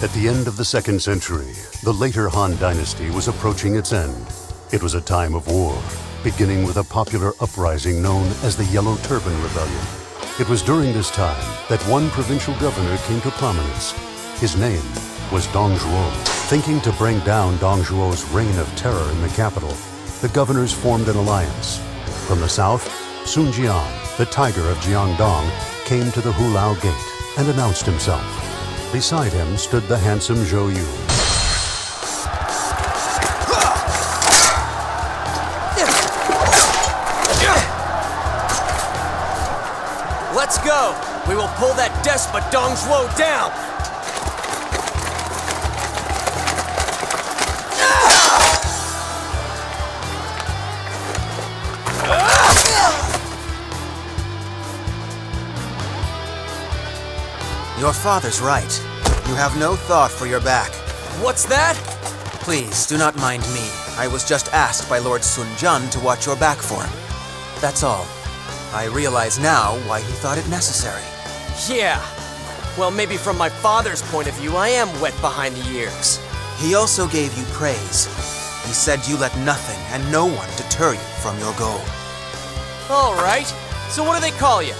At the end of the 2nd century, the later Han Dynasty was approaching its end. It was a time of war, beginning with a popular uprising known as the Yellow Turban Rebellion. It was during this time that one provincial governor came to prominence. His name was Dong Zhuo. Thinking to bring down Dong Zhuo's reign of terror in the capital, the governors formed an alliance. From the south, Sun Jian, the tiger of Jiangdong, came to the Hu Lao Gate and announced himself. Beside him stood the handsome Zhou Yu. Let's go! We will pull that despot Dong Zhuo down! Your father's right. You have no thought for your back. What's that? Please, do not mind me. I was just asked by Lord Sun Jian to watch your back for him. That's all. I realize now why he thought it necessary. Yeah. Well, maybe from my father's point of view, I am wet behind the ears. He also gave you praise. He said you let nothing and no one deter you from your goal. All right. So what do they call you?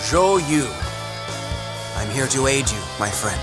Zhou Yu. I'm here to aid you, my friend.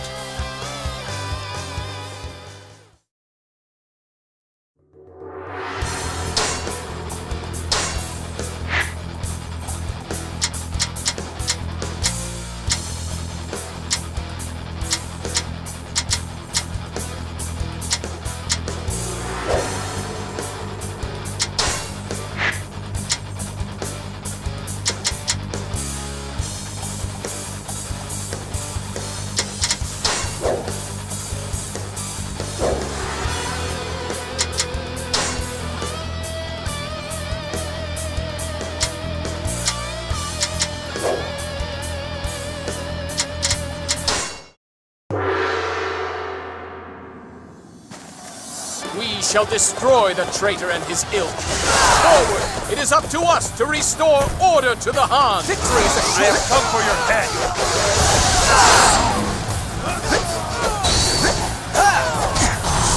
We shall destroy the traitor and his ilk. Forward! It is up to us to restore order to the Han. Victory is assured. I have come for your head.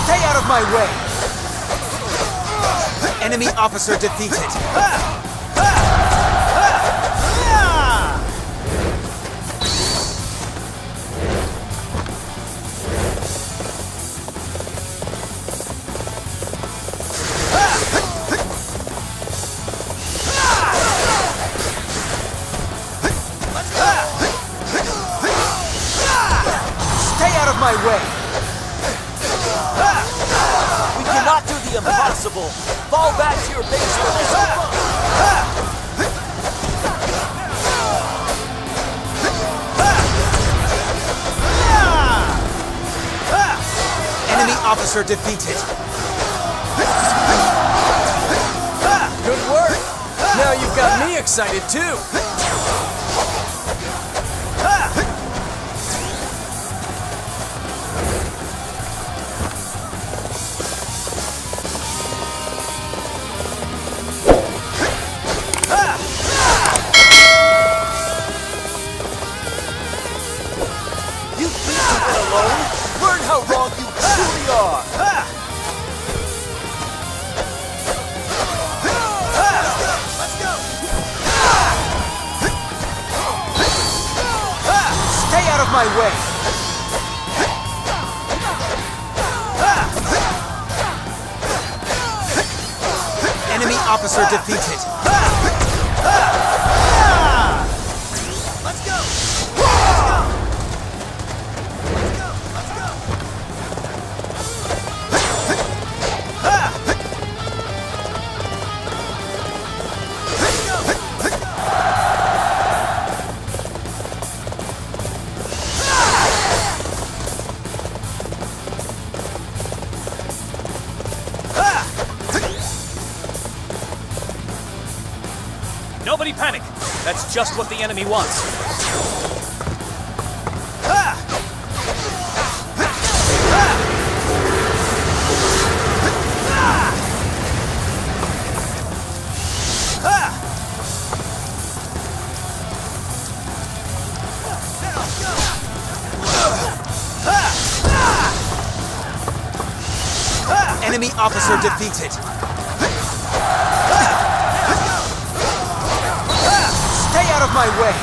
Stay out of my way! Enemy officer defeated. My way. We cannot do the impossible. Fall back to your base for this fun. Enemy officer defeated. Good work. Now you've got me excited too. Learn how wrong you truly are! Let's go! Stay out of my way! Enemy officer defeated! Let's go! Nobody panic. That's just what the enemy wants. Enemy officer defeated. Stay out of my way.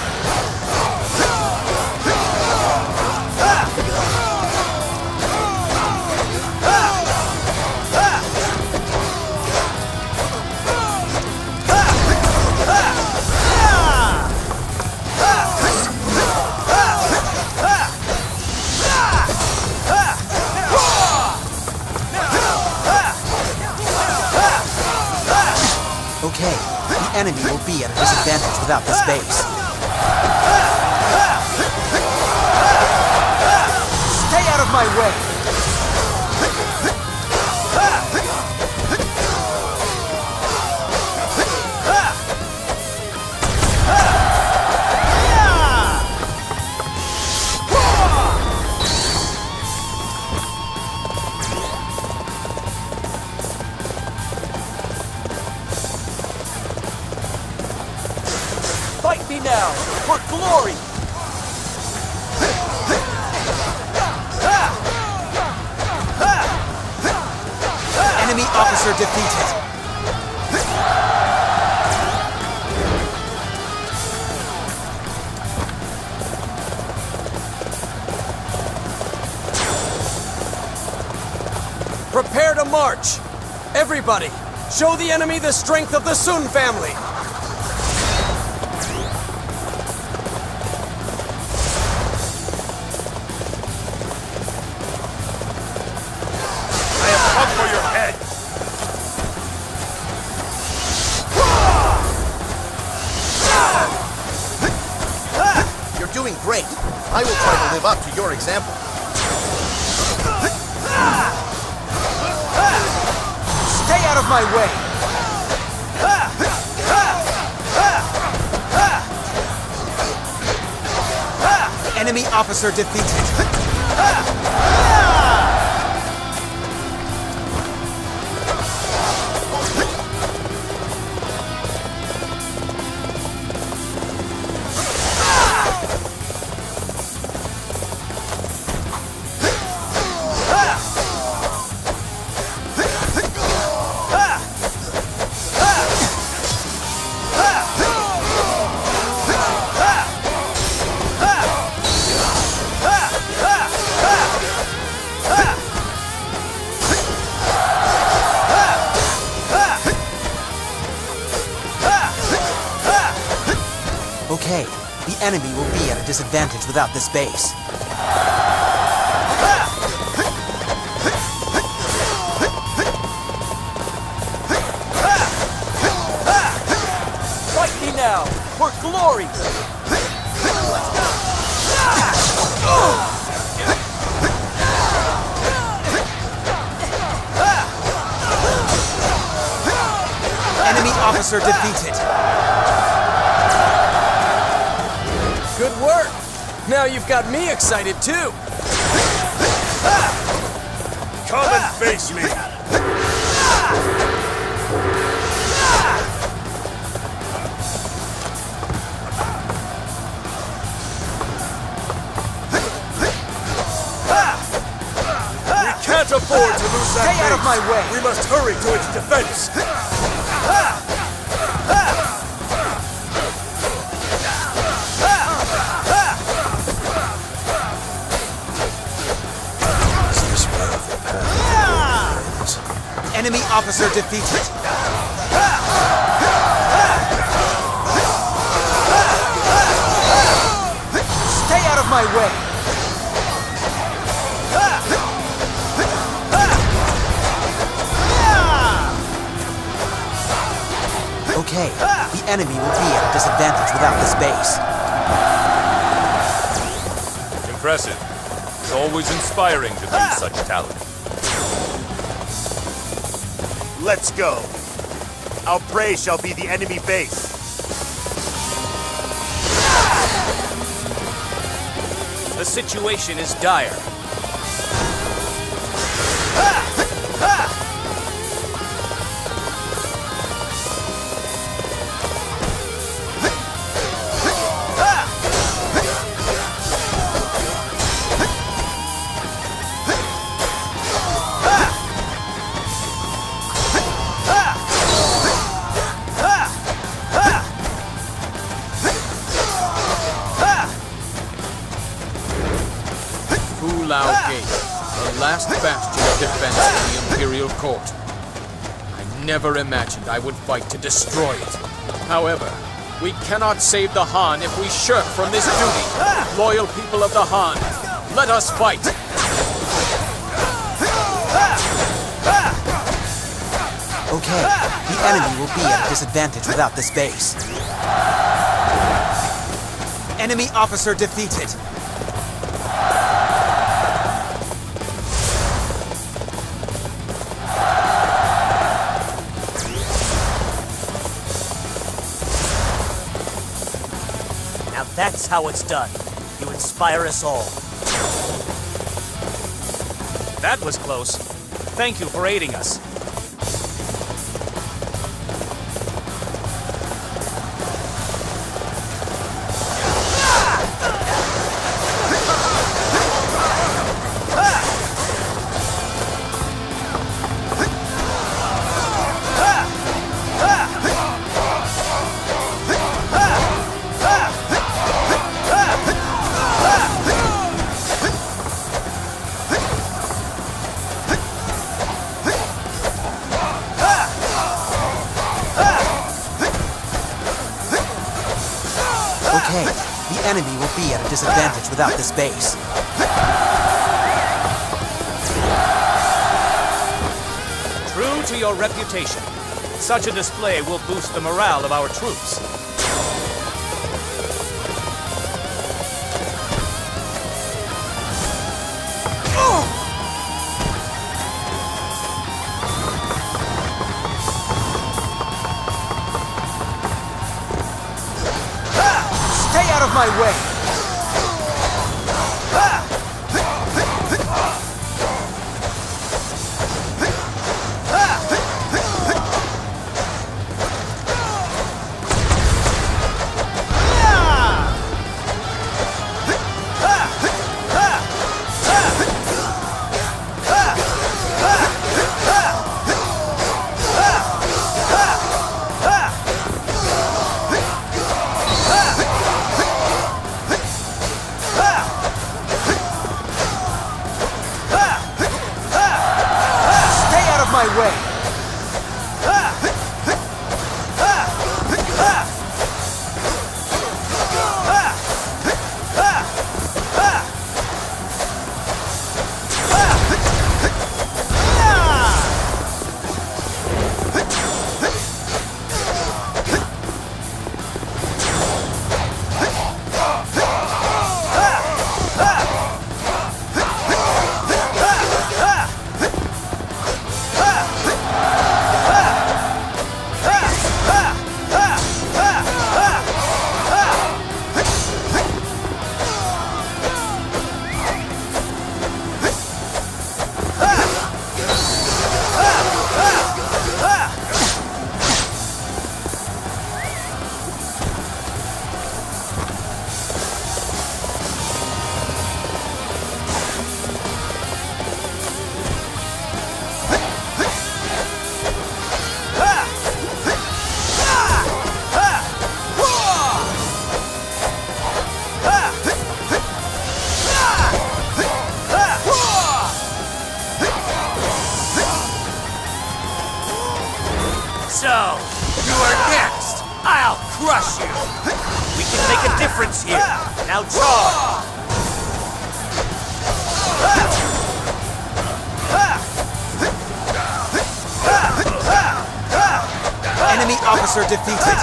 Okay, the enemy will be at a disadvantage without this base. Stay out of my way! Fight me now, for glory! Enemy officer defeated. Prepare to march! Everybody, show the enemy the strength of the Sun family! Doing great. I will try to live up to your example. Stay out of my way! Enemy officer defeated. Okay, the enemy will be at a disadvantage without this base. Fight me now, for glory! Enemy officer defeated. Good work! Now you've got me excited too! Come and face me! We can't afford to lose that Stay out of my way! We must hurry to its defense! Enemy officer defeated. Stay out of my way! Okay, the enemy will be at a disadvantage without this base. Impressive. It's always inspiring to view such talent. Let's go. Our prey shall be the enemy base. The situation is dire. Hu Lao Gate, the last bastion of defense of the Imperial Court. I never imagined I would fight to destroy it. However, we cannot save the Han if we shirk from this duty. Loyal people of the Han, let us fight! Okay, the enemy will be at a disadvantage without this base. Enemy officer defeated. Now that's how it's done. You inspire us all. That was close. Thank you for aiding us. Okay, the enemy will be at a disadvantage without this base. True to your reputation, such a display will boost the morale of our troops. Stay out of my way! My way! So, you are next! I'll crush you! We can make a difference here! Now charge! Enemy officer defeated!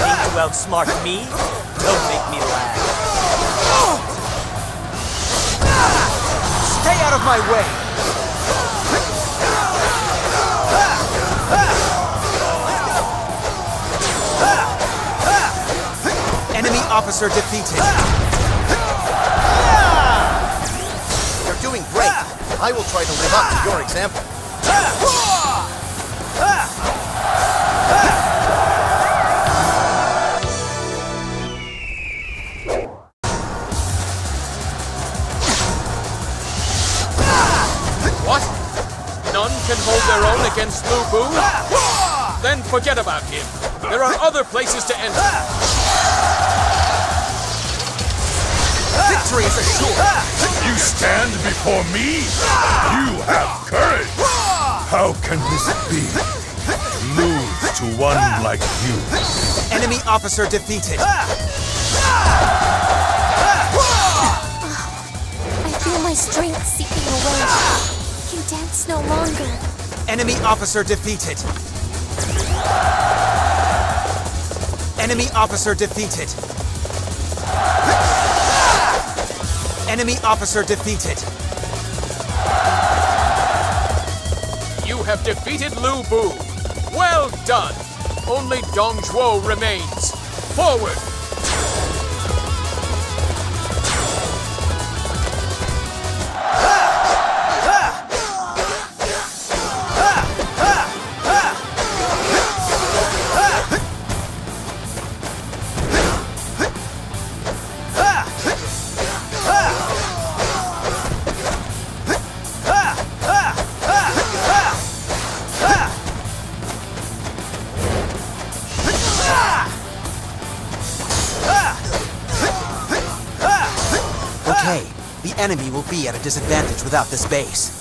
Think you outsmart me? Don't make me laugh. Stay out of my way! officer defeated. You're doing great. I will try to live up to your example. What? None can hold their own against Lu Bu? Then forget about him. There are other places to enter. Victory is assured. You stand before me? You have courage! How can this be? To lose to one like you. Enemy officer defeated. I feel my strength seeping away. I can dance no longer. Enemy officer defeated. Enemy officer defeated. Enemy officer defeated. You have defeated Lu Bu. Well done. Only Dong Zhuo remains. Forward! Okay, the enemy will be at a disadvantage without this base.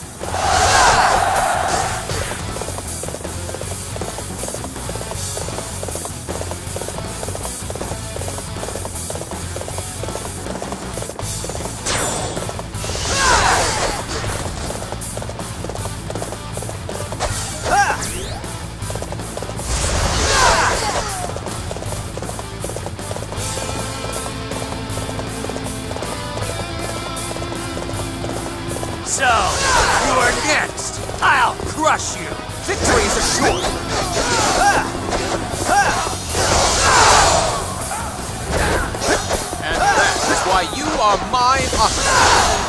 So, you are next! I'll crush you! Victory is assured. And that is why you are my officer.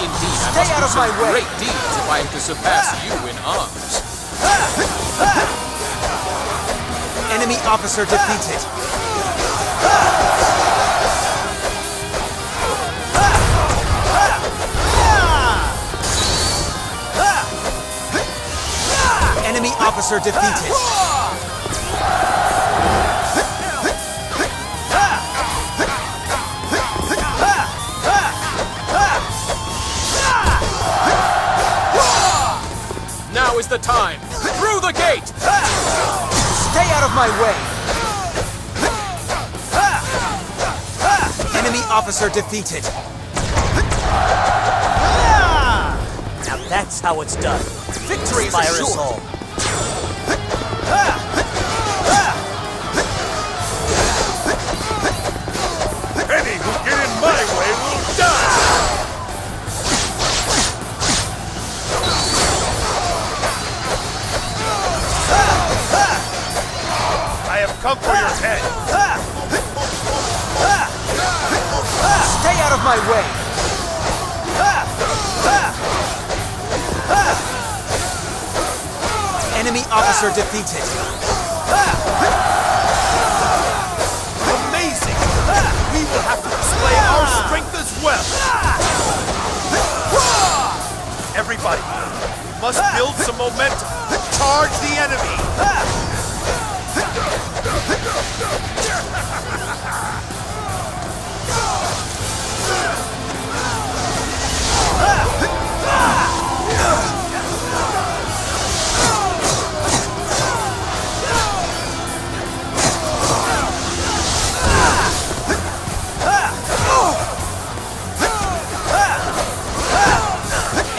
Indeed, I must out do of my some way. great deeds if I am to surpass you in arms. Enemy officer defeated. Enemy officer defeated. Now is the time. Through the gate! Stay out of my way. Enemy officer defeated. Now that's how it's done. Victory is Inspire us assured. all. Any who get in my way will die! I have come for your head. Stay out of my way. Enemy officer defeated. Amazing! We will have to display our strength as well! Everybody, we must build some momentum. Charge the enemy!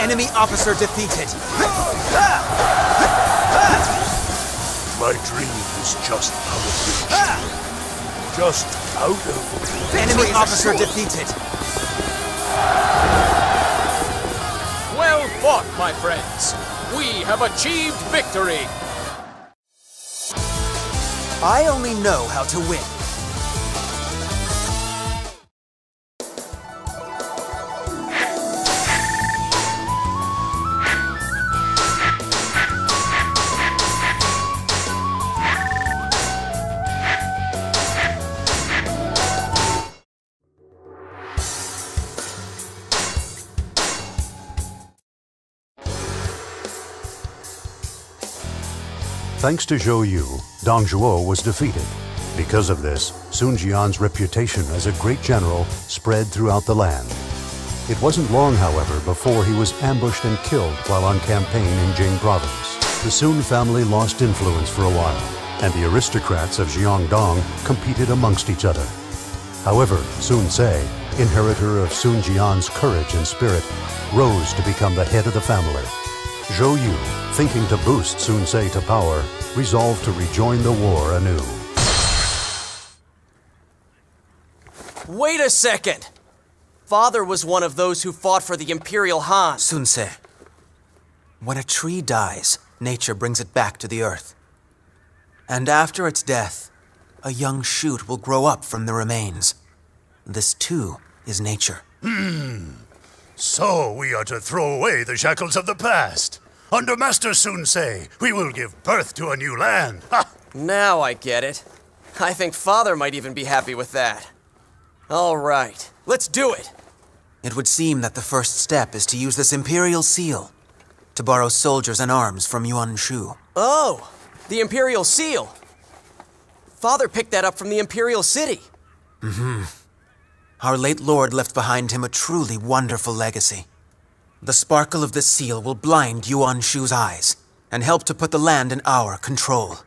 Enemy officer defeated. My dream is just out of reach. Just out of... Enemy officer defeated. Well fought, my friends. We have achieved victory. I only know how to win. Thanks to Zhou Yu, Dong Zhuo was defeated. Because of this, Sun Jian's reputation as a great general spread throughout the land. It wasn't long, however, before he was ambushed and killed while on campaign in Jing province. The Sun family lost influence for a while, and the aristocrats of Jiangdong competed amongst each other. However, Sun Ce, inheritor of Sun Jian's courage and spirit, rose to become the head of the family. Zhou Yu, thinking to boost Sun Ce to power, resolved to rejoin the war anew. Wait a second! Father was one of those who fought for the Imperial Han. Sun Ce, when a tree dies, nature brings it back to the earth. And after its death, a young shoot will grow up from the remains. This too is nature. So we are to throw away the shackles of the past. Under Master Sun Ce, we will give birth to a new land. Ha! Now I get it. I think Father might even be happy with that. All right, let's do it. It would seem that the first step is to use this Imperial Seal to borrow soldiers and arms from Yuan Shu. Oh, the Imperial Seal. Father picked that up from the Imperial City. Our late lord left behind him a truly wonderful legacy. The sparkle of this seal will blind Yuan Shu's eyes and help to put the land in our control.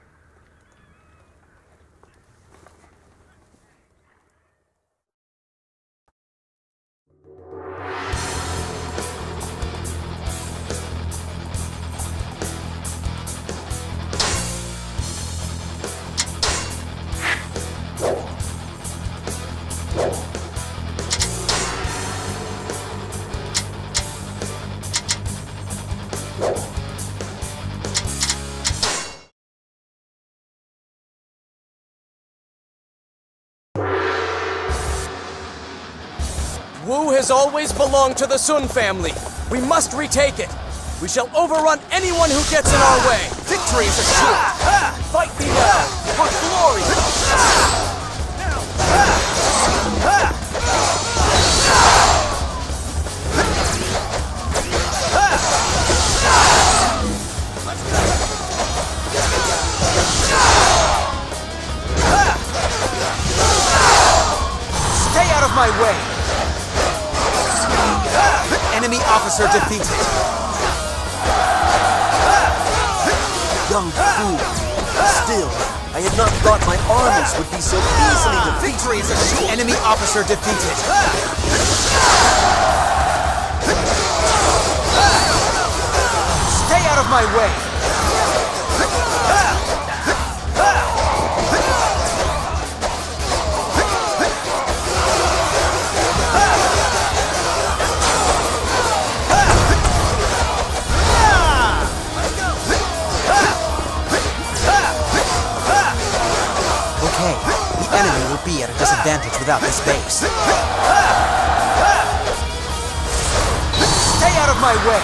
Wu has always belonged to the Sun family. We must retake it. We shall overrun anyone who gets in our way. Victory is assured. Fight me now for glory. Stay out of my way! Enemy officer defeated. Young fool. Still, I had not thought my armies would be so easily defeated. Victory is assured. Enemy officer defeated. Stay out of my way. The enemy will be at a disadvantage without this base. Stay out of my way!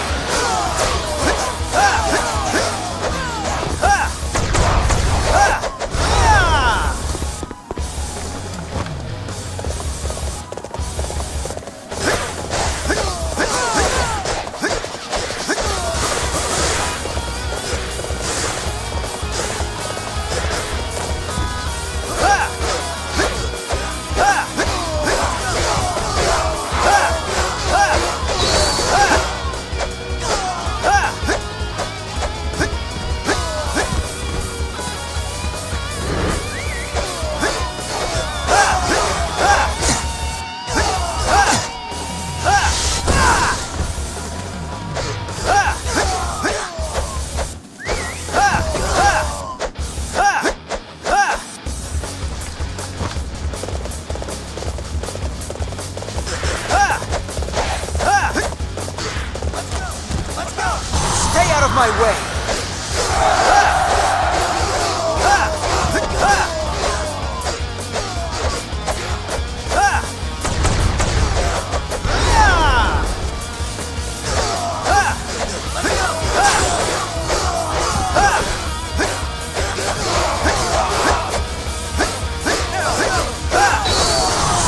My way.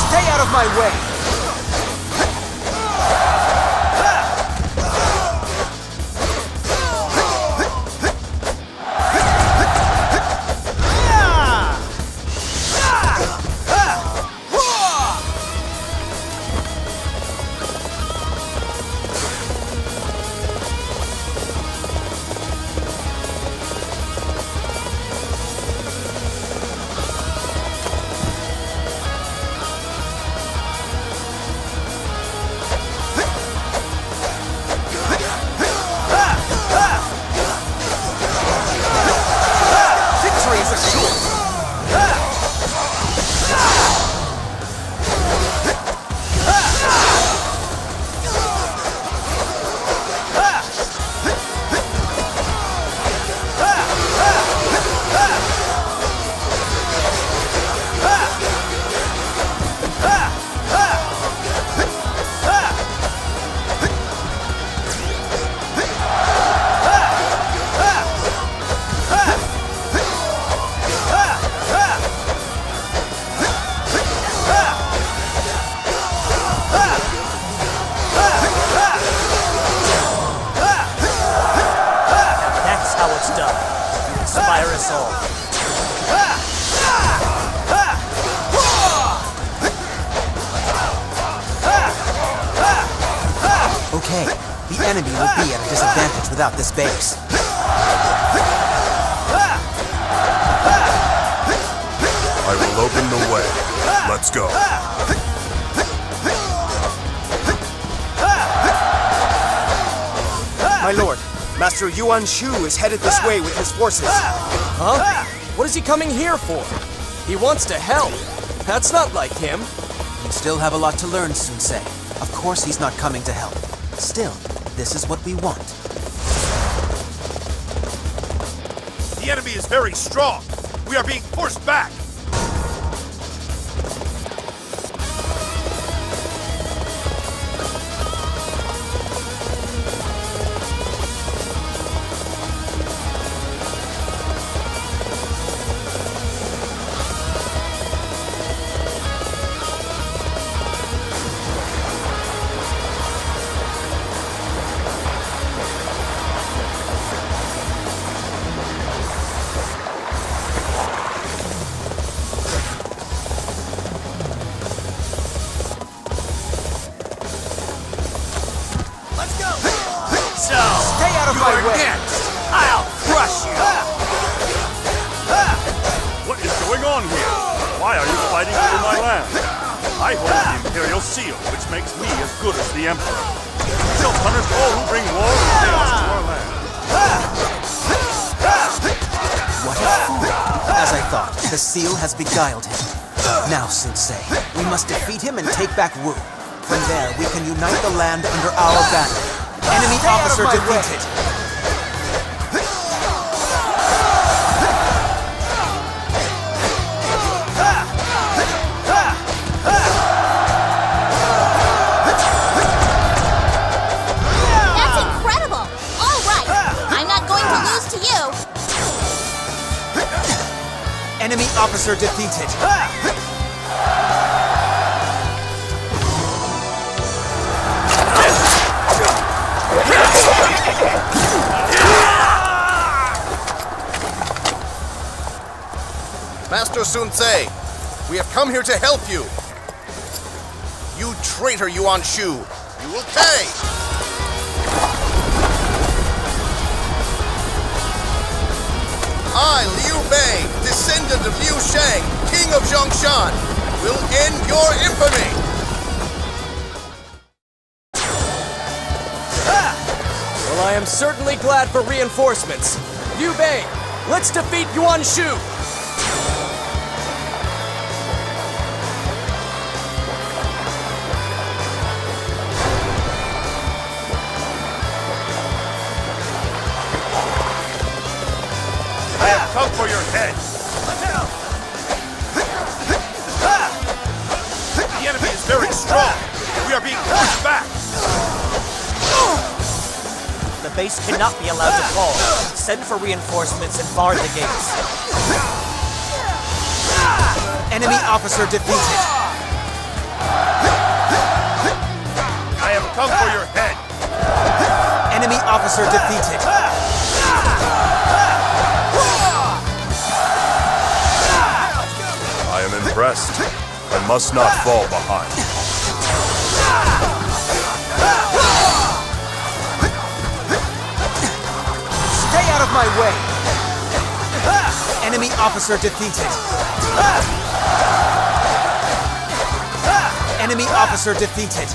Stay out of my way. Okay, the enemy will be at a disadvantage without this base. I will open the way. Let's go. My lord, Master Yuan Shu is headed this way with his forces. Huh? What is he coming here for? He wants to help. That's not like him. You still have a lot to learn, Sensei. Of course he's not coming to help. Still, this is what we want. The enemy is very strong. We are being forced back. I'll crush you! What is going on here? Why are you fighting over my land? I hold the Imperial Seal, which makes me as good as the Emperor. We shall punish all who bring war and chaos to our land. What a fool! As I thought, the seal has beguiled him. Now, Sensei, we must defeat him and take back Wu. From there, we can unite the land under our banner. Enemy officer defeated! That's incredible! All right, I'm not going to lose to you. Enemy officer defeated! Master Sun Tse, we have come here to help you. You traitor Yuan Shu, you will pay! I, Liu Bei, descendant of Liu Shang, king of Zhongshan, will end your infamy! Well, I am certainly glad for reinforcements. Liu Bei, let's defeat Yuan Shu! I have come for your head. The enemy is very strong. We are being pushed back. The base cannot be allowed to fall. Send for reinforcements and bar the gates. Enemy officer defeated! I have come for your head. Enemy officer defeated! I am impressed. I must not fall behind. Stay out of my way! Enemy officer defeated! Enemy officer defeated!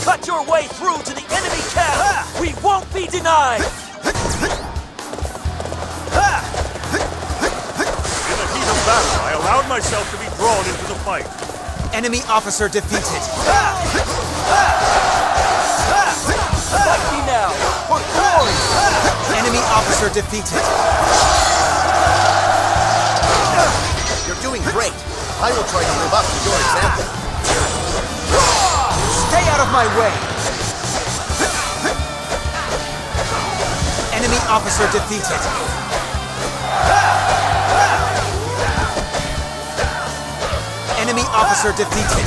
Cut your way through to the enemy camp! We won't be denied! In the heat of battle, I allowed myself to be drawn into the fight. Enemy officer defeated! Fight me now, for glory! Enemy officer defeated! You're doing great. I will try to live up to your example. Stay out of my way! Enemy officer defeated! Enemy officer defeated.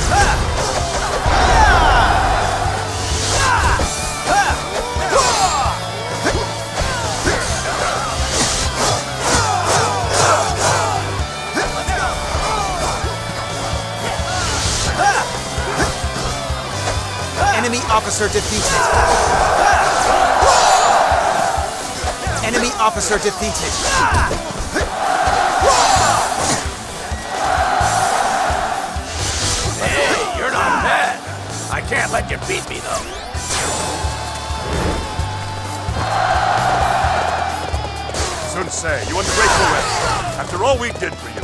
Enemy officer defeated. Enemy officer defeated. Hey, you're not bad. I can't let you beat me, though. Sun Ce, you ungrateful wretch. After all we did for you.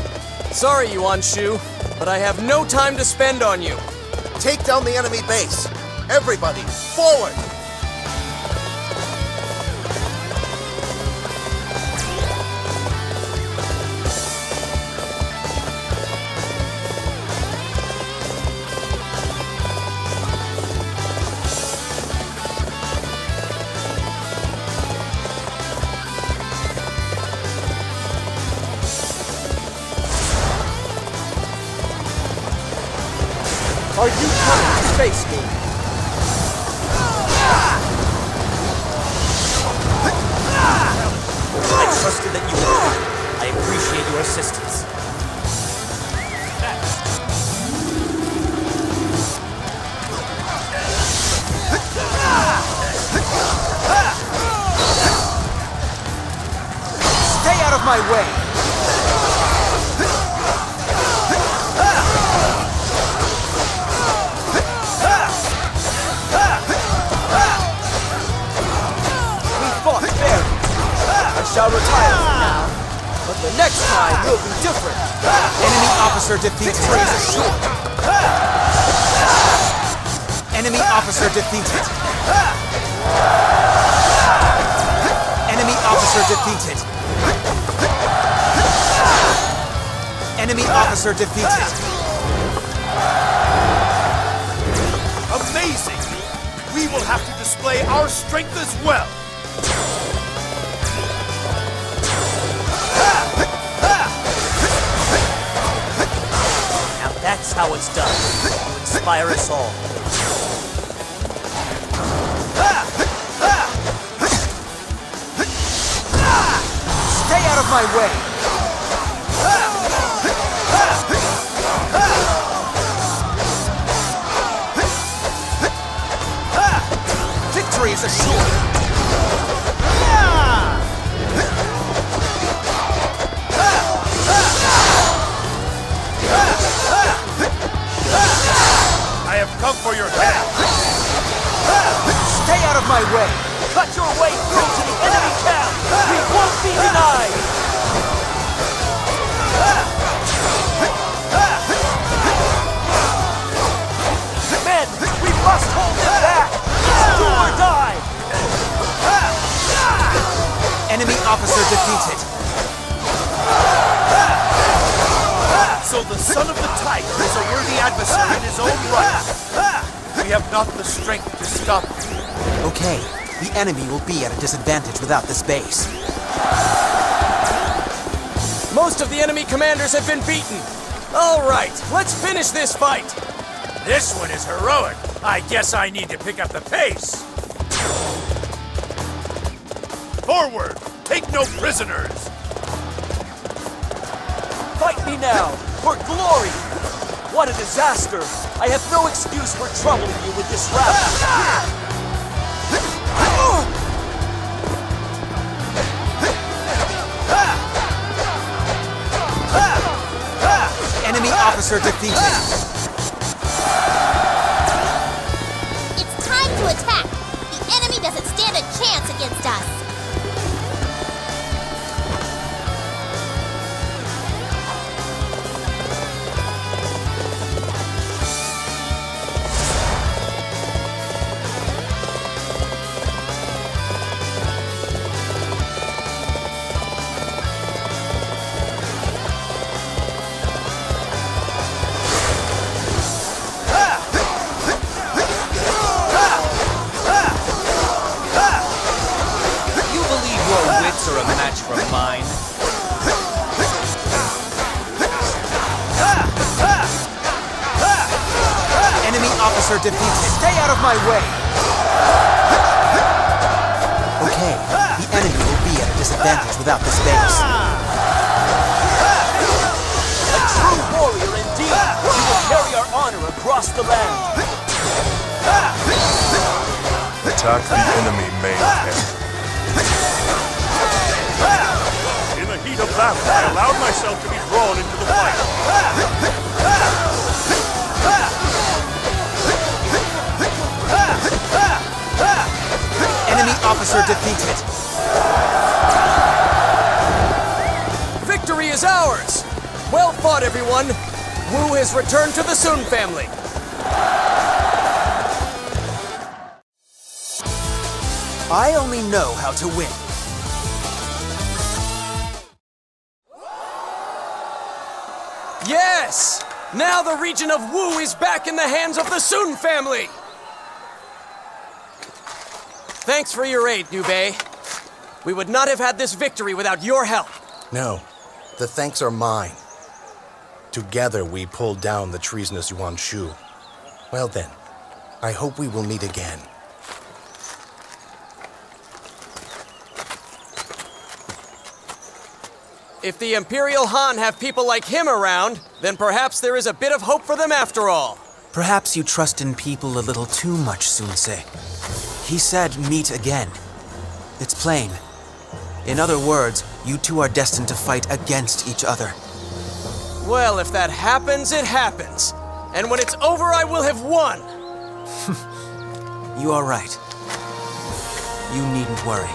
Sorry, Yuan Shu, but I have no time to spend on you. Take down the enemy base. Everybody, forward! Are you coming to face me? I trusted that you would. I appreciate your assistance. Stay out of my way! Shall retire for now, but the next time will be different. Enemy officer defeated. Enemy officer defeated. Enemy officer defeated. Enemy officer defeated. Amazing! We will have to display our strength as well. That's how it's done. You inspire us all. Stay out of my way! Victory is assured! I have come for your head! Stay out of my way! Cut your way through to the enemy camp! We won't be denied! Men, we must hold them back! Do or die! Enemy officer defeated. So the son of the tiger is a worthy adversary in his own right. We have not the strength to stop him. Okay, the enemy will be at a disadvantage without this base. Most of the enemy commanders have been beaten. All right, let's finish this fight. This one is heroic. I guess I need to pick up the pace. Forward! Take no prisoners! Fight me now, for glory! What a disaster! I have no excuse for troubling you with this rabble. Enemy officer defeated. It's time to attack. The enemy doesn't stand a chance against us. officer defeated. Stay out of my way! Okay, the enemy will be at a disadvantage without this base. A true warrior indeed! You will carry our honor across the land! Attack the enemy main camp. In the heat of battle, I allowed myself to be drawn into the fight. Enemy officer defeated. Victory is ours! Well fought, everyone! Wu has returned to the Sun family. I only know how to win. Yes! Now the region of Wu is back in the hands of the Sun family! Thanks for your aid, Liu Bei. We would not have had this victory without your help. No, the thanks are mine. Together we pulled down the treasonous Yuan Shu. Well then, I hope we will meet again. If the Imperial Han have people like him around, then perhaps there is a bit of hope for them after all. Perhaps you trust in people a little too much, Sun Ce. He said meet again. It's plain. In other words, you two are destined to fight against each other. Well, if that happens, it happens. And when it's over, I will have won. You are right. You needn't worry.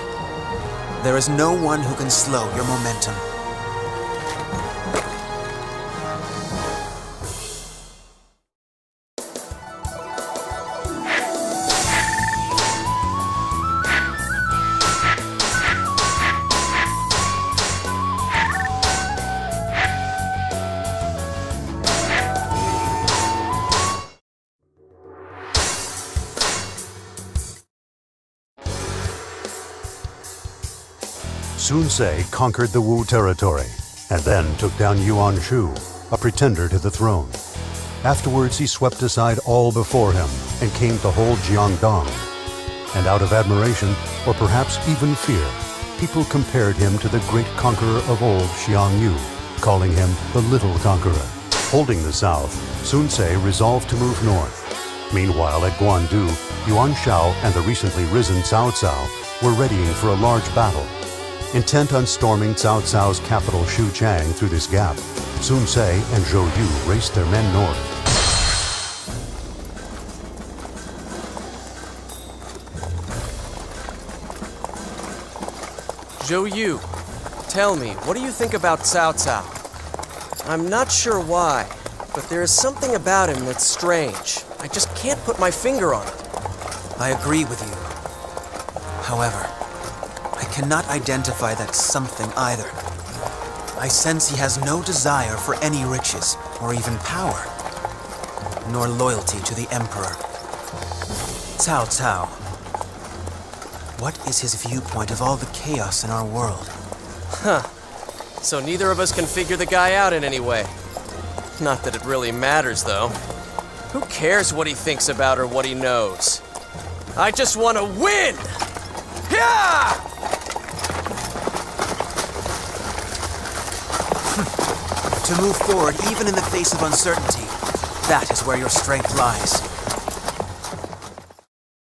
There is no one who can slow your momentum. Sun Ce conquered the Wu territory and then took down Yuan Shu, a pretender to the throne. Afterwards, he swept aside all before him and came to hold Jiangdong. And out of admiration, or perhaps even fear, people compared him to the great conqueror of old, Xiang Yu, calling him the Little Conqueror. Holding the south, Sun Ce resolved to move north. Meanwhile, at Guandu, Yuan Shao and the recently risen Cao Cao were readying for a large battle. Intent on storming Cao Cao's capital Xuchang through this gap, Sun Ce and Zhou Yu raced their men north. Zhou Yu, tell me, what do you think about Cao Cao? I'm not sure why, but there is something about him that's strange. I just can't put my finger on it. I agree with you. However, I cannot identify that something either. I sense he has no desire for any riches, or even power, nor loyalty to the Emperor. Cao Cao. What is his viewpoint of all the chaos in our world? Huh. So neither of us can figure the guy out in any way. Not that it really matters, though. Who cares what he thinks about or what he knows? I just want to win! Yeah! To move forward even in the face of uncertainty, that is where your strength lies.